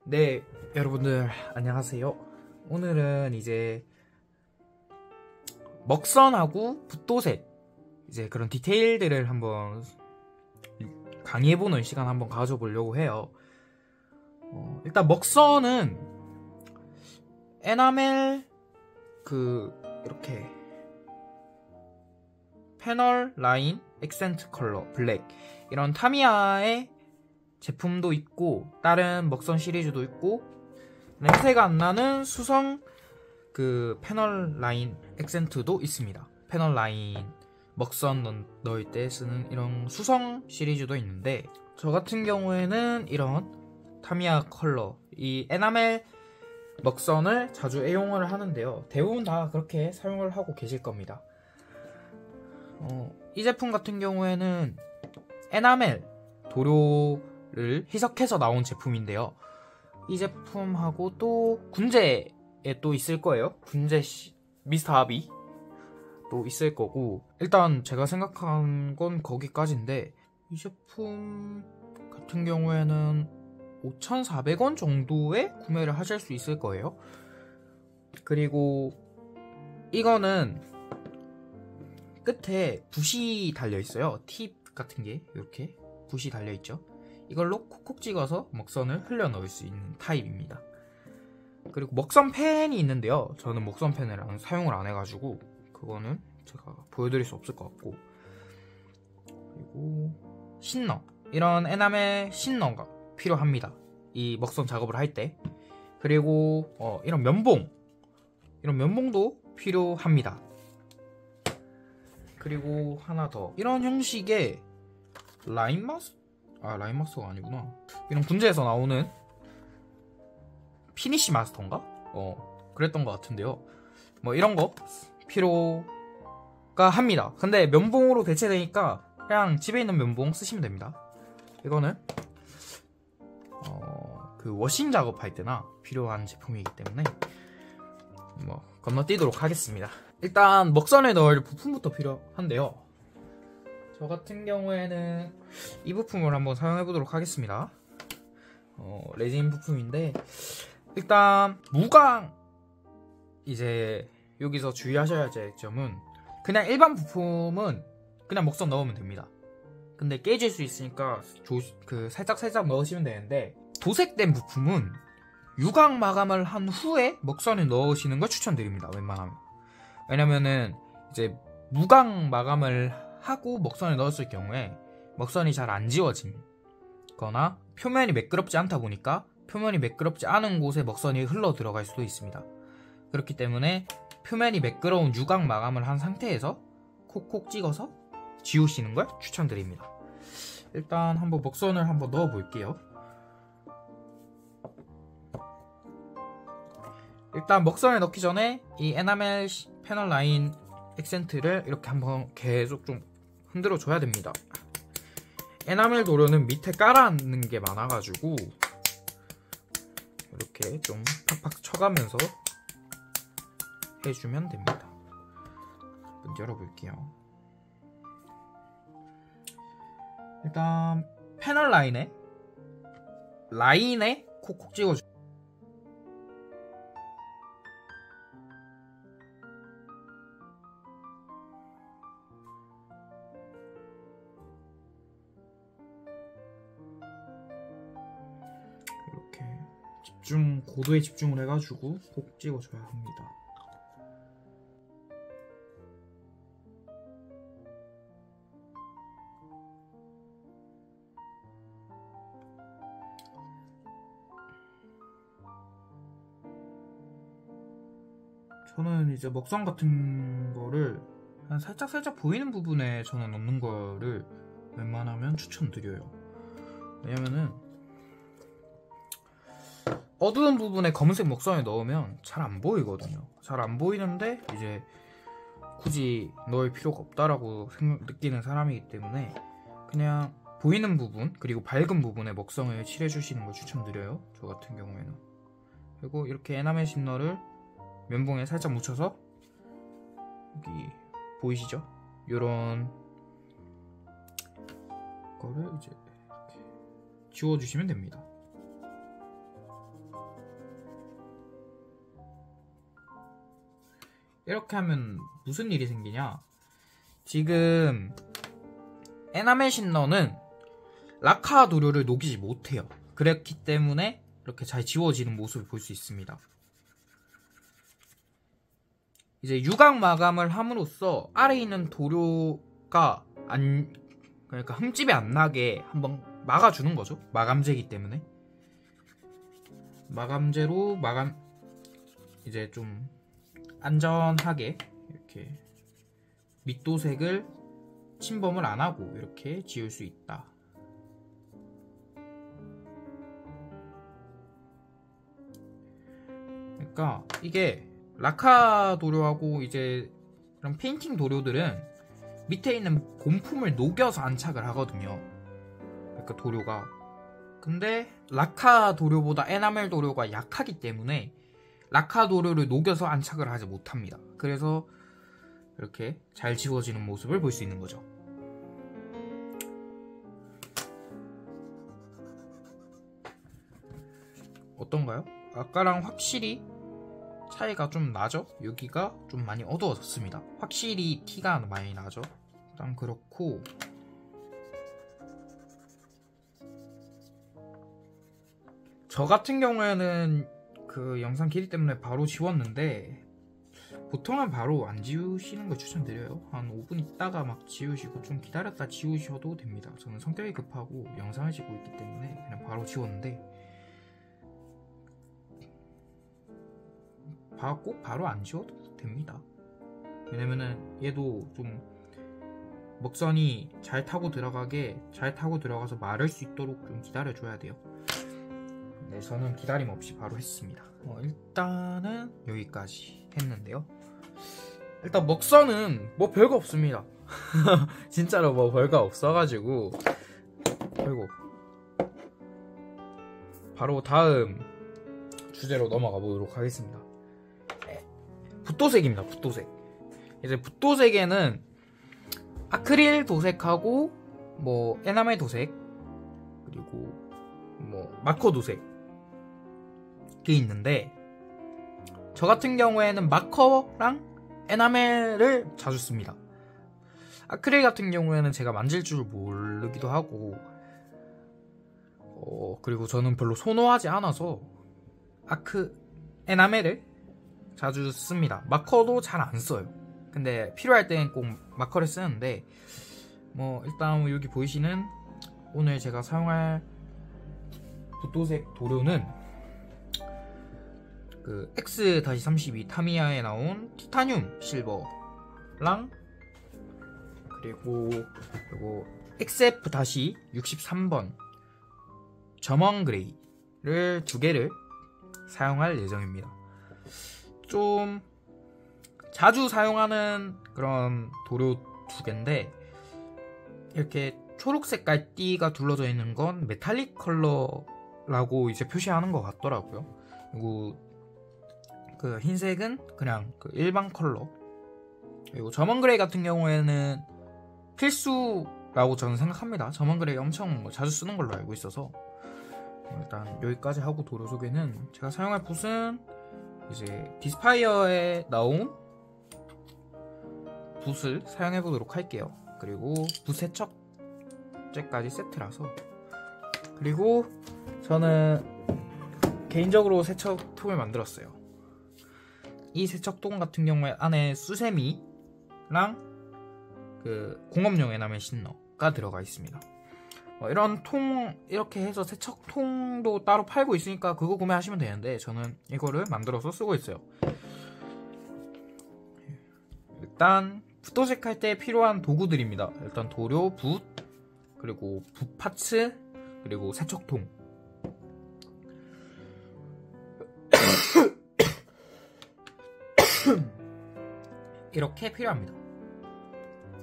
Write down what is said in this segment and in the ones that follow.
네, 여러분들 안녕하세요. 오늘은 이제 먹선하고 붓도색 이제 그런 디테일들을 한번 강의해보는 시간 한번 가져보려고 해요. 일단 먹선은 에나멜 이렇게 패널 라인 액센트 컬러 블랙 이런 타미야의 제품도 있고 다른 먹선 시리즈도 있고 냄새가 안 나는 수성 패널 라인 액센트도 있습니다. 패널 라인 먹선 넣을 때 쓰는 이런 수성 시리즈도 있는데 저 같은 경우에는 이런 타미야 컬러 이 에나멜 먹선을 자주 애용을 하는데요. 대부분 다 그렇게 사용을 하고 계실 겁니다. 이 제품 같은 경우에는 에나멜 도료를 희석해서 나온 제품인데요. 이 제품하고 또 군제에 또 있을 거예요. 군제 미스터 아비 또 있을 거고, 일단 제가 생각한 건 거기까지인데 이 제품 같은 경우에는 5,400원 정도에 구매를 하실 수 있을 거예요. 그리고 이거는 끝에 붓이 달려있어요. 팁 같은 게 이렇게 붓이 달려있죠. 이걸로 콕콕 찍어서 먹선을 흘려 넣을 수 있는 타입입니다. 그리고 먹선 펜이 있는데요. 저는 먹선 펜을 사용을 안 해가지고 그거는 제가 보여드릴 수 없을 것 같고, 그리고 신너, 이런 에나멜 신너가 필요합니다. 이 먹선 작업을 할 때. 그리고 이런 면봉도 필요합니다. 그리고 하나 더, 이런 형식의 라인마스터가 아니구나. 이런 군제에서 나오는 피니쉬 마스터인가? 그랬던 것 같은데요. 이런 거 필요가 합니다. 근데 면봉으로 대체되니까 그냥 집에 있는 면봉 쓰시면 됩니다. 이거는 워싱 작업할 때나 필요한 제품이기 때문에 건너뛰도록 하겠습니다. 일단 먹선에 넣을 부품부터 필요한데요. 저 같은 경우에는 이 부품을 한번 사용해 보도록 하겠습니다. 레진 부품인데, 일단 무광, 이제 여기서 주의하셔야 될 점은 그냥 일반 부품은 그냥 먹선 넣으면 됩니다. 근데 깨질 수 있으니까 살짝 넣으시면 되는데, 도색된 부품은 유광 마감을 한 후에 먹선에 넣으시는 걸 추천드립니다. 웬만하면. 왜냐면은 이제 무광 마감을 하고 먹선에 넣었을 경우에 먹선이 잘 안 지워지거나 표면이 매끄럽지 않다 보니까 표면이 매끄럽지 않은 곳에 먹선이 흘러 들어갈 수도 있습니다. 그렇기 때문에 표면이 매끄러운 유광 마감을 한 상태에서 콕콕 찍어서 지우시는 걸 추천드립니다. 일단 한번 먹선을 한번 넣어 볼게요. 일단 먹선을 넣기 전에 이 에나멜 패널 라인 액센트를 이렇게 한번 계속 좀 흔들어 줘야 됩니다. 에나멜 도료는 밑에 깔아앉는 게 많아가지고 이렇게 좀 팍팍 쳐가면서 해주면 됩니다. 한번 열어볼게요. 일단 패널 라인에 콕콕 찍어주세요. 고도에 집중을 해가지고 콕 찍어줘야 합니다. 저는 이제 먹선 같은 거를 그냥 살짝 보이는 부분에 저는 넣는 거를 웬만하면 추천드려요. 왜냐면은 어두운 부분에 검은색 먹선을 넣으면 잘 안 보이거든요. 잘 안 보이는데 이제 굳이 넣을 필요가 없다라고 느끼는 사람이기 때문에 그냥 보이는 부분 그리고 밝은 부분에 먹선을 칠해주시는 걸 추천드려요. 저 같은 경우에는. 그리고 이렇게 에나멜 씹너를 면봉에 살짝 묻혀서 여기 보이시죠? 요런 이제 이렇게 지워주시면 됩니다. 이렇게 하면 무슨 일이 생기냐, 지금 에나멜 신너는 라카 도료를 녹이지 못해요. 그렇기 때문에 이렇게 잘 지워지는 모습을 볼 수 있습니다. 이제 유광 마감을 함으로써 아래에 있는 도료가 그러니까 흠집이 안 나게 한번 막아주는 거죠. 마감제이기 때문에. 마감제로 이제 좀 안전하게 이렇게 밑도색을 침범을 안 하고 이렇게 지울 수 있다. 그러니까 이게 라카 도료하고 이제 그런 페인팅 도료들은 밑에 있는 곰품을 녹여서 안착을 하거든요. 그러니까 도료가. 근데 라카 도료보다 에나멜 도료가 약하기 때문에 라카 도료를 녹여서 안착을 하지 못합니다. 그래서 이렇게 잘 지워지는 모습을 볼 수 있는 거죠. 어떤가요? 아까랑 확실히 차이가 좀 나죠? 여기가 좀 많이 어두워졌습니다. 확실히 티가 많이 나죠? 일단 그렇고, 저 같은 경우에는 그 영상 길이 때문에 바로 지웠는데, 보통은 바로 안 지우시는 걸 추천드려요. 한 5분 있다가 막 지우시고 좀 기다렸다 지우셔도 됩니다. 저는 성격이 급하고 영상을 찍고 있기 때문에 그냥 바로 지웠는데, 꼭 바로 안 지워도 됩니다. 왜냐면은 얘도 좀 먹선이 잘 타고 들어가서 마를 수 있도록 좀 기다려줘야 돼요. 네, 저는 기다림 없이 바로 했습니다. 일단은 여기까지 했는데요. 일단 먹선은 뭐 별거 없습니다. 진짜로 뭐 별거 없어가지고, 그리고 바로 다음 주제로 넘어가 보도록 하겠습니다. 붓도색입니다. 붓도색. 이제 붓도색에는 아크릴 도색하고 뭐 에나멜 도색, 그리고 뭐 마커 도색이 있는데, 저 같은 경우에는 마커랑 에나멜을 자주 씁니다. 아크릴 같은 경우에는 제가 만질 줄 모르기도 하고, 그리고 저는 별로 선호하지 않아서 에나멜을 자주 씁니다. 마커도 잘 안 써요. 근데 필요할 땐 꼭 마커를 쓰는데, 뭐 일단 여기 보이시는 오늘 제가 사용할 붓도색 도료는 그 X-32 타미야에 나온 티타늄 실버랑, 그리고 요거 XF-63번 점원 그레이를 두 개를 사용할 예정입니다. 좀 자주 사용하는 그런 도료 두 개인데, 이렇게 초록색깔 띠가 둘러져 있는 건 메탈릭 컬러라고 이제 표시하는 것 같더라고요. 그리고 그 흰색은 그냥 그 일반 컬러. 그리고 점원 그레이 같은 경우에는 필수라고 저는 생각합니다. 점원 그레이 엄청 자주 쓰는 걸로 알고 있어서. 일단 여기까지 하고 도료 소개는, 제가 사용할 붓은 이제 디스파이어에 나온 붓을 사용해 보도록 할게요. 그리고 붓 세척제까지 세트라서. 그리고 저는 개인적으로 세척통을 만들었어요. 이 세척통 같은 경우에 안에 수세미랑 그 공업용 에나멜 신너가 들어가 있습니다. 이런 통, 이렇게 해서 세척통도 따로 팔고 있으니까 그거 구매하시면 되는데, 저는 이거를 만들어서 쓰고 있어요. 일단 붓도색할 때 필요한 도구들입니다. 일단 도료, 붓, 그리고 붓 파츠, 그리고 세척통. 이렇게 필요합니다.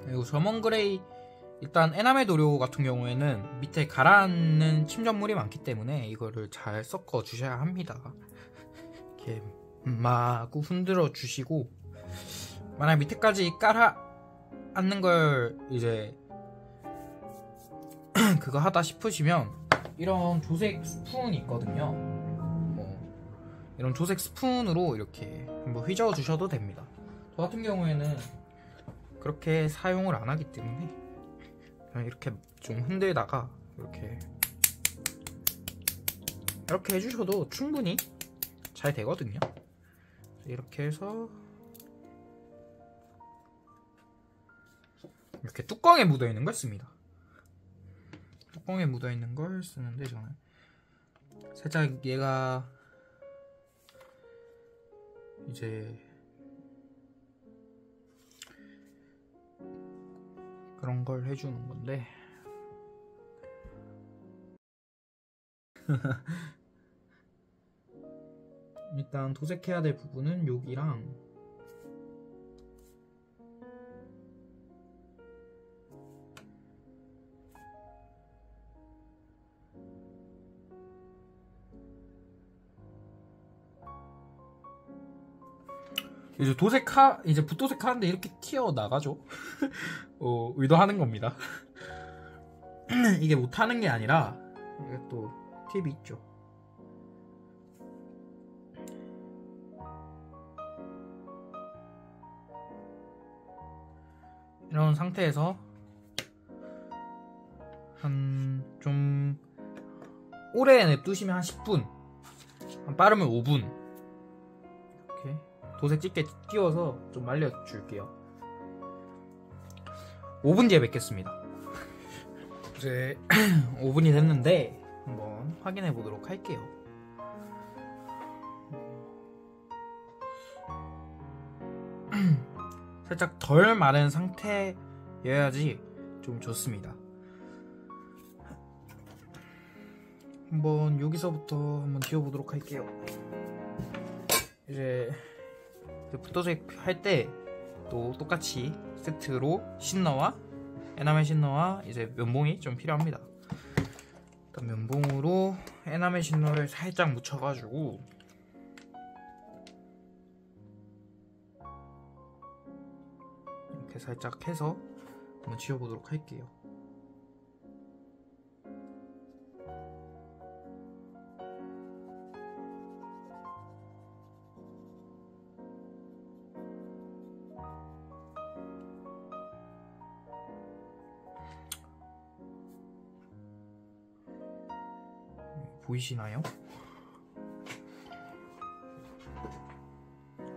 그리고 점원 그레이, 일단 에나멜 도료 같은 경우에는 밑에 가라앉는 침전물이 많기 때문에 이거를 잘 섞어 주셔야 합니다. 이렇게 마구 흔들어 주시고, 만약 밑에까지 깔아 앉는 걸 이제 그거 하다 싶으시면 이런 조색 스푼이 있거든요. 이런 조색 스푼으로 이렇게 한번 휘저어 주셔도 됩니다. 저 같은 경우에는 그렇게 사용을 안 하기 때문에 그냥 이렇게 좀 흔들다가 이렇게 해주셔도 충분히 잘 되거든요. 이렇게 해서 이렇게 뚜껑에 묻어있는 걸 씁니다. 뚜껑에 묻어있는 걸 쓰는데 저는 살짝 얘가 이제 그런 걸 해주는 건데 일단 도색해야 될 부분은 여기랑 이제 붓도색 하는데 이렇게 튀어나가죠. 의도하는 겁니다. 이게 못하는 게 아니라 이게 또 팁이 있죠. 이런 상태에서 좀 오래 냅두시면 한 10분, 빠르면 5분 이렇게 도색 짙게 띄워서 좀 말려줄게요. 5분 뒤에 뵙겠습니다. 이제 5분이 됐는데 한번 확인해 보도록 할게요. 살짝 덜 마른 상태여야지 좀 좋습니다. 한번 여기서부터 한번 지워보도록 할게요. 이제 붓도색 할 때 또 똑같이 세트로 신너와 에나멜 신너와 이제 면봉이 좀 필요합니다. 일단 면봉으로 에나멜 신너를 살짝 묻혀가지고 이렇게 살짝 해서 한번 지워보도록 할게요. 보이시나요?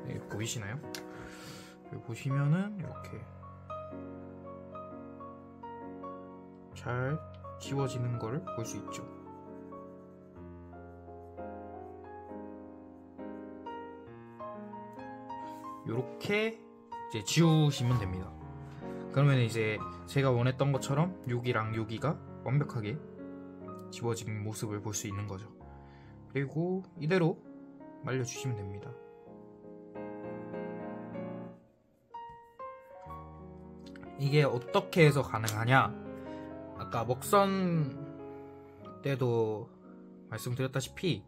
네, 보이시나요? 여기 보시면은 이렇게 잘 지워지는 걸 볼 수 있죠. 이렇게 이제 지우시면 됩니다. 그러면 이제 제가 원했던 것처럼 여기랑 여기가 완벽하게 지워진 모습을 볼 수 있는 거죠. 그리고 이대로 말려주시면 됩니다. 이게 어떻게 해서 가능하냐, 아까 먹선 때도 말씀드렸다시피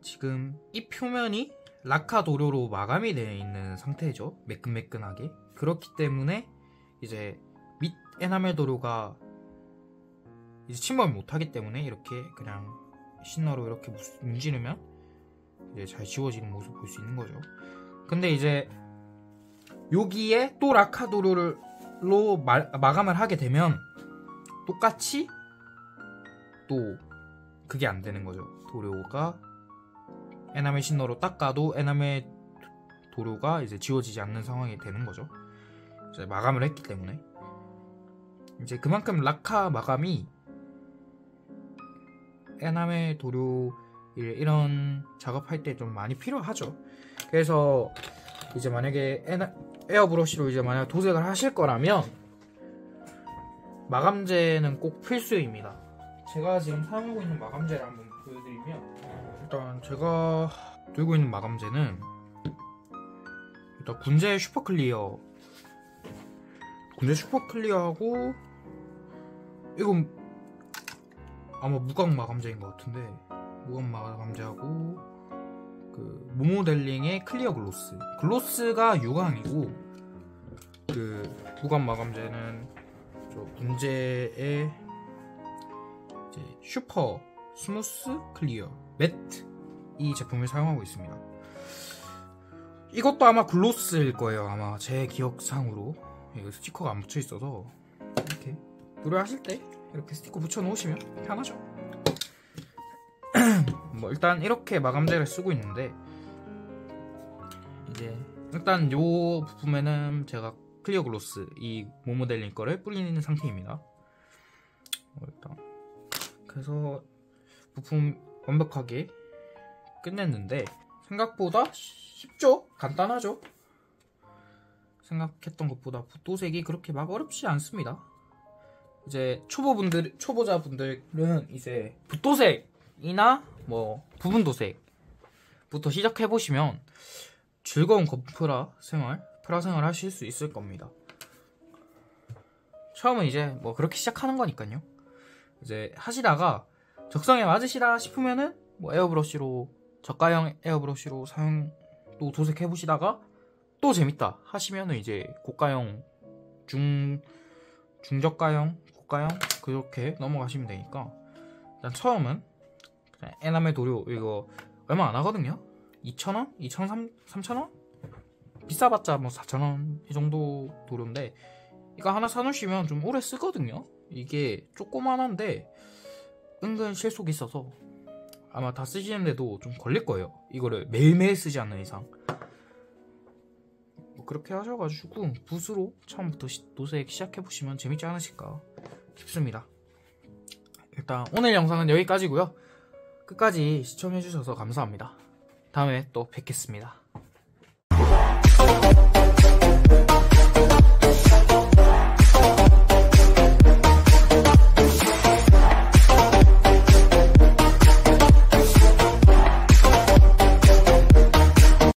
지금 이 표면이 라카 도료로 마감이 되어 있는 상태죠. 매끈매끈하게. 그렇기 때문에 이제 밑 에나멜 도료가 이제 침범을 못하기 때문에 이렇게 그냥 신너로 이렇게 문지르면 이제 잘 지워지는 모습 볼 수 있는 거죠. 근데 이제 여기에 또 라카 도료로 마감을 하게 되면 똑같이 또 그게 안 되는 거죠. 도료가 에나멜 신너로 닦아도 에나멜 도료가 이제 지워지지 않는 상황이 되는 거죠. 이제 마감을 했기 때문에 이제 그만큼 라카 마감이 에나멜 도료 이런 작업할 때 좀 많이 필요하죠. 그래서 이제 만약에 에어브러쉬로 이제 만약 도색을 하실 거라면 마감제는 꼭 필수입니다. 제가 지금 사용하고 있는 마감제를 한번 보여드리면, 일단 제가 들고 있는 마감제는 일단 군제 슈퍼클리어, 군제 슈퍼클리어하고 이건 아마 무광 마감제인 것 같은데, 무광 마감제하고 그 모모델링의 클리어 글로스, 글로스가 유광이고 그 무광 마감제는 저 문제의 이제 슈퍼 스무스 클리어 매트 이 제품을 사용하고 있습니다. 이것도 아마 글로스일 거예요. 아마 제 기억상으로. 이거 스티커가 안 붙여 있어서 이렇게 노래하실 때 이렇게 스티커 붙여 놓으시면 편하죠. 뭐 일단 이렇게 마감재를 쓰고 있는데, 이제 일단 요 부품에는 제가 클리어 글로스 이 모모델링 거를 뿌리는 상태입니다. 일단 그래서 부품 완벽하게 끝냈는데 생각보다 쉽죠? 간단하죠? 생각했던 것보다 붓도색이 그렇게 막 어렵지 않습니다. 이제 초보자분들은 이제 붓도색이나 뭐 부분도색부터 시작해보시면 즐거운 프라 생활 하실 수 있을 겁니다. 처음은 이제 뭐 그렇게 시작하는 거니까요. 이제 하시다가 적성에 맞으시다 싶으면은 뭐 에어브러쉬로, 저가형 에어브러쉬로 또 도색해보시다가 또 재밌다 하시면은 이제 고가형, 중저가형, 고가형 그렇게 넘어가시면 되니까, 일단 처음은 그냥 에나멜 도료 이거 얼마 안 하거든요. 2,000원? 3,000원? 비싸봤자 뭐 4,000원 이 정도 도료인데, 이거 하나 사놓으시면 좀 오래 쓰거든요. 이게 조그만한데 은근 실속이 있어서 아마 다 쓰시는데도 좀 걸릴 거예요. 이거를 매일매일 쓰지 않는 이상. 뭐 그렇게 하셔가지고 붓으로 처음부터 도색 시작해보시면 재밌지 않으실까 싶습니다. 일단 오늘 영상은 여기까지고요. 끝까지 시청해주셔서 감사합니다. 다음에 또 뵙겠습니다.